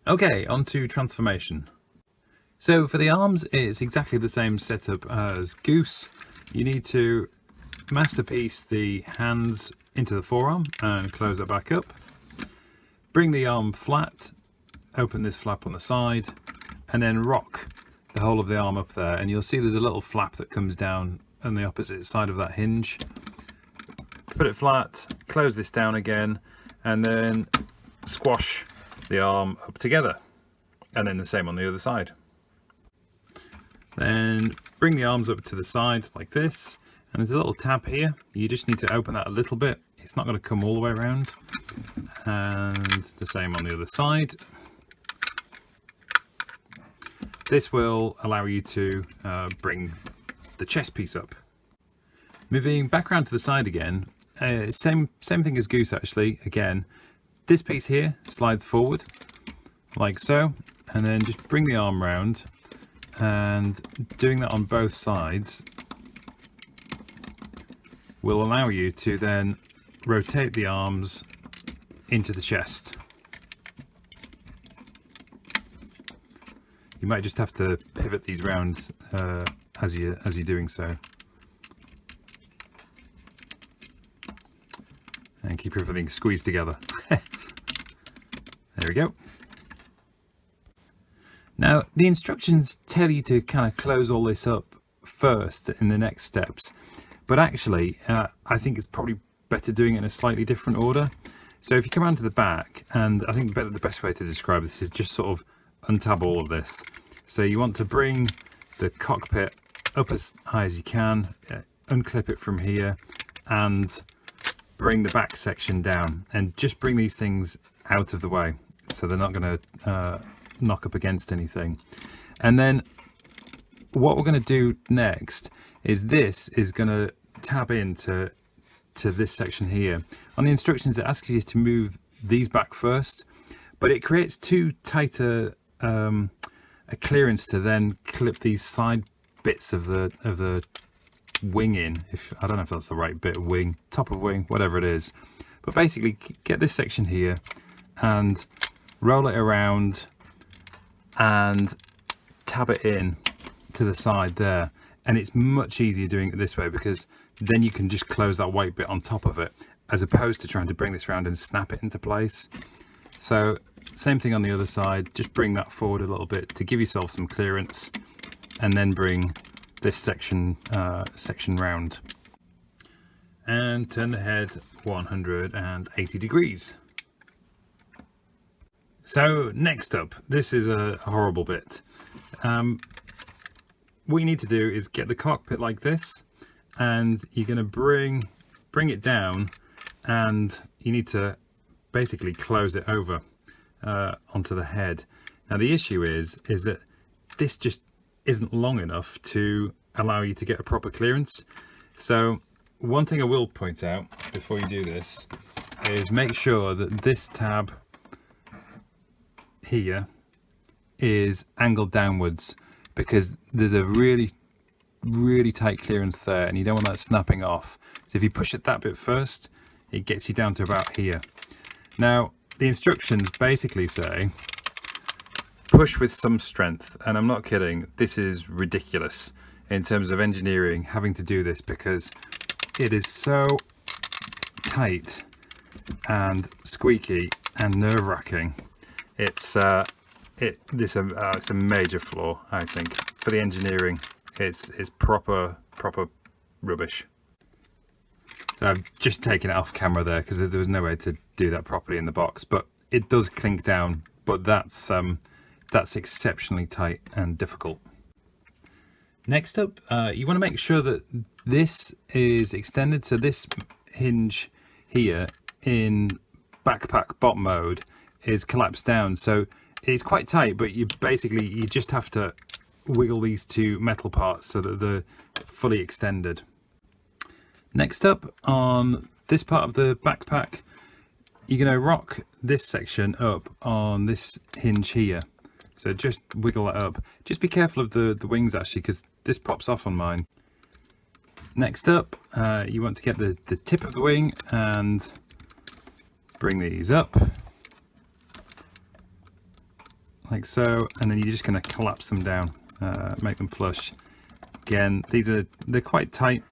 Okay, on to transformation. So for the arms, it's exactly the same setup as Goose. You need to masterpiece the hands into the forearm and close it back up. Bring the arm flat, open this flap on the side, and then rock the whole of the arm up there. And you'll see there's a little flap that comes down on the opposite side of that hinge. Put it flat, close this down again, and then squash the arm up together. And then the same on the other side. Then bring the arms up to the side like this, and there's a little tab here. You just need to open that a little bit. It's not going to come all the way around. And the same on the other side. This will allow you to bring the chest piece up. Moving back around to the side again, same thing as Goose actually. Again, this piece here slides forward like so, and then just bring the arm round, and doing that on both sides will allow you to then rotate the arms into the chest. You might just have to pivot these round as you're doing so, and keep everything squeezed together. There we go. Now the instructions tell you to kind of close all this up first in the next steps, but actually I think it's probably better doing it in a slightly different order. So if you come around to the back, and I think the best way to describe this is just sort of untab all of this. So you want to bring the cockpit up as high as you can, unclip it from here, and bring the back section down, and just bring these things out of the way so they're not going to knock up against anything. And then what we're going to do next is this is going to tab into this section here. On the instructions it asks you to move these back first, but it creates too tighter a clearance to then clip these side bits of the wing in. I don't know if that's the right bit, wing, top of wing, whatever it is. But basically get this section here and roll it around and tab it in to the side there. And it's much easier doing it this way, because then you can just close that white bit on top of it, as opposed to trying to bring this around and snap it into place. So same thing on the other side, just bring that forward a little bit to give yourself some clearance, and then bring this section round. And turn the head 180 degrees. So next up, this is a horrible bit. What you need to do is get the cockpit like this, and you're going to bring it down, and you need to basically close it over onto the head. Now the issue is that this just isn't long enough to allow you to get a proper clearance. So one thing I will point out before you do this is make sure that this tab here is angled downwards, because there's a really tight clearance there, and you don't want that snapping off. So if you push it that bit first, it gets you down to about here. Now the instructions basically say push with some strength, and I'm not kidding, this is ridiculous in terms of engineering having to do this, because it is so tight and squeaky and nerve-wracking. It's a major flaw, I think, for the engineering. It's proper rubbish. So I've just taken it off camera there because there was no way to do that properly in the box, but it does clink down. But that's exceptionally tight and difficult. Next up, you want to make sure that this is extended, so this hinge here in backpack bot mode is collapsed down, so it's quite tight, but you just have to wiggle these two metal parts so that they're fully extended. Next up, on this part of the backpack, you're going to rock this section up on this hinge here. So just wiggle that up. Just be careful of the wings actually, because this pops off on mine. Next up, you want to get the tip of the wing and bring these up. like so, and then you're just going to collapse them down, make them flush. Again, they're quite tight.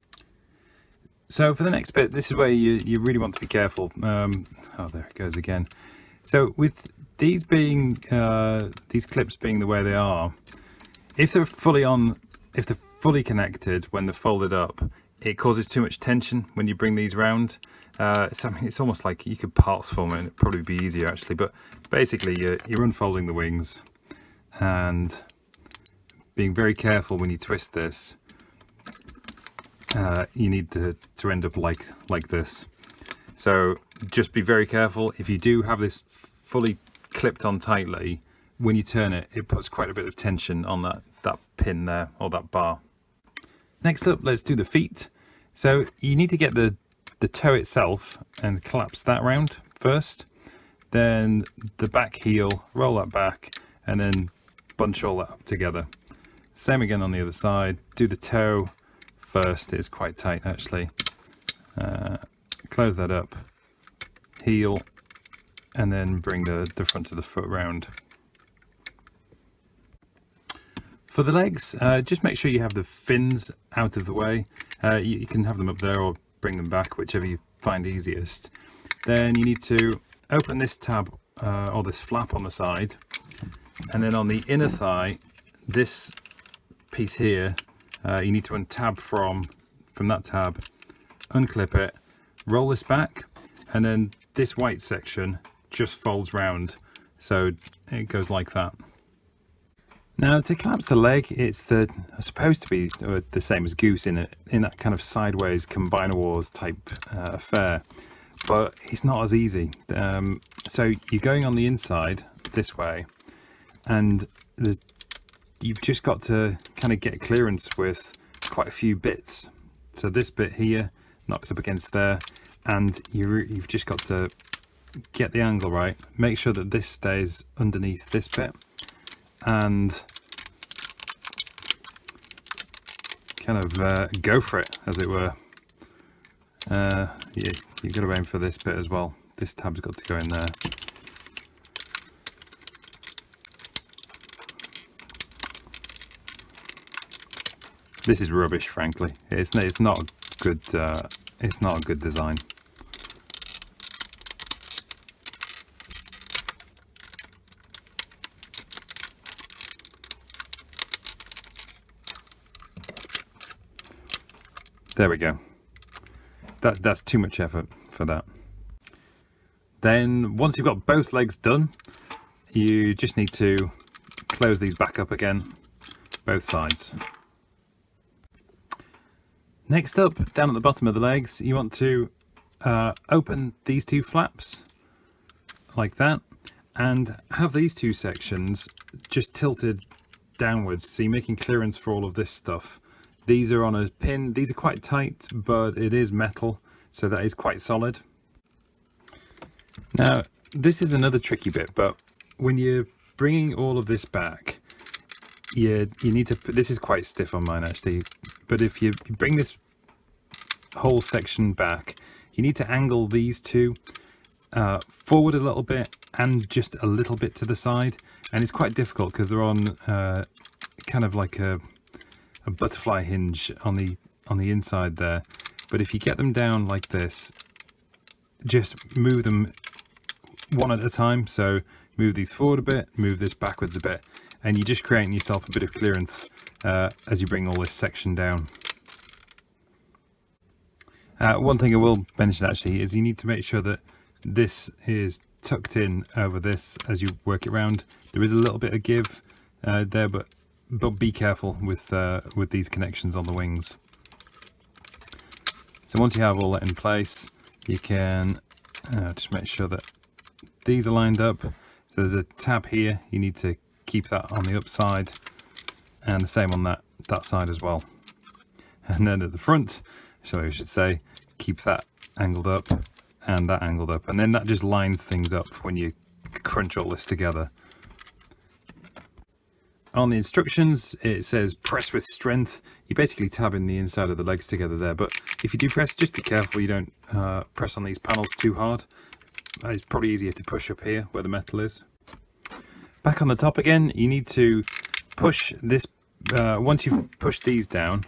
So for the next bit, this is where you really want to be careful. Oh, there it goes again. So with these being these clips being the way they are, if they're fully connected when they're folded up, it causes too much tension when you bring these round. So it's almost like you could parts form it, and it'd probably be easier actually. But basically, you're unfolding the wings and being very careful when you twist this. You need to end up like this. So just be very careful. If you do have this fully clipped on tightly, when you turn it, it puts quite a bit of tension on that pin there, or that bar. Next up, let's do the feet. So you need to get the toe itself and collapse that round first. Then the back heel, roll that back, and then bunch all that up together. Same again on the other side. Do the toe first. It's quite tight actually. Close that up, heel, and then bring the front of the foot round. For the legs, just make sure you have the fins out of the way. You can have them up there or bring them back, whichever you find easiest. Then you need to open this tab or this flap on the side, and then on the inner thigh, this piece here, you need to untab from that tab, unclip it, roll this back, and then this white section just folds round, so it goes like that. Now to collapse the leg, it's supposed to be the same as goose in that kind of sideways Combiner Wars type affair, but it's not as easy. So you're going on the inside this way, and you've just got to kind of get clearance with quite a few bits. So this bit here knocks up against there, and you've just got to get the angle right. Make sure that this stays underneath this bit, and kind of go for it, as it were. You've got to aim for this bit as well. This tab's got to go in there. This is rubbish, frankly. It's not good. It's not a good design. There we go. That's too much effort for that. Then once you've got both legs done, you just need to close these back up again, both sides. Next up, down at the bottom of the legs, you want to open these two flaps like that, and have these two sections just tilted downwards, so you're making clearance for all of this stuff. These are on a pin. These are quite tight, but it is metal, so that is quite solid. Now, this is another tricky bit, but when you're bringing all of this back, you need to put, this is quite stiff on mine actually, but if you bring this whole section back, you need to angle these two forward a little bit and just a little bit to the side, and it's quite difficult because they're on kind of like a butterfly hinge on the inside there. But if you get them down like this, just move them one at a time. So move these forward a bit, move this backwards a bit, and you're just creating yourself a bit of clearance as you bring all this section down. One thing I will mention actually is you need to make sure that this is tucked in over this as you work it round. There is a little bit of give there, but be careful with these connections on the wings. So once you have all that in place, you can just make sure that these are lined up. So there's a tab here, you need to keep that on the upside, and the same on that side as well. And then at the front, so I should say, keep that angled up and that angled up, and then that just lines things up when you crunch all this together. On the instructions, it says press with strength. You're basically tabbing the inside of the legs together there, but if you do press, just be careful you don't press on these panels too hard. It's probably easier to push up here where the metal is. Back on the top again, you need to push this, once you've pushed these down,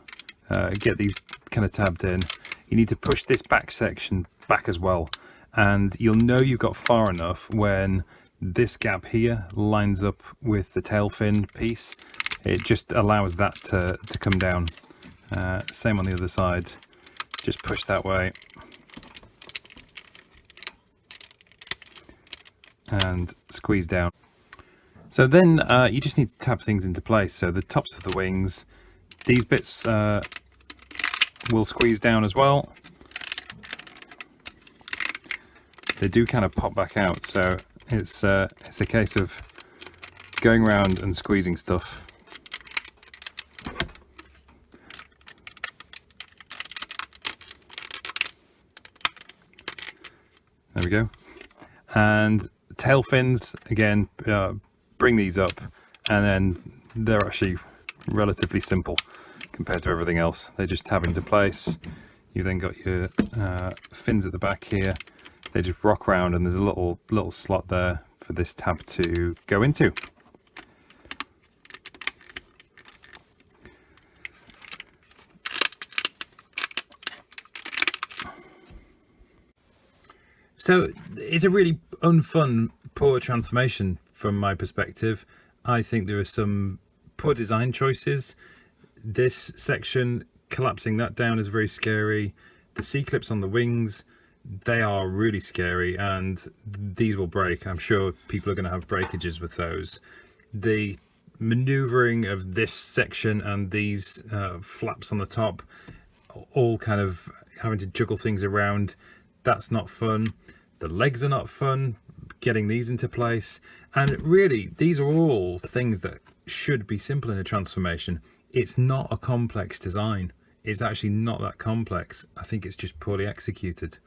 get these kind of tabbed in, you need to push this back section back as well. And you'll know you've got far enough when this gap here lines up with the tail fin piece. It just allows that to come down. Same on the other side, just push that way. And squeeze down. So then you just need to tap things into place. So the tops of the wings, these bits will squeeze down as well. They do kind of pop back out, so it's a case of going around and squeezing stuff. There we go. And tail fins, again, bring these up, and then they're actually relatively simple compared to everything else. They just tab into place. You then got your fins at the back here. They just rock around, and there's a little slot there for this tab to go into. So it's a really unfun, poor transformation from my perspective. I think there are some poor design choices. This section, collapsing that down, is very scary. The C-clips on the wings, they are really scary, and these will break. I'm sure people are going to have breakages with those. The maneuvering of this section and these flaps on the top, all kind of having to juggle things around, that's not fun. The legs are not fun, getting these into place. And really, these are all things that should be simple in a transformation. It's not a complex design. It's actually not that complex. I think it's just poorly executed.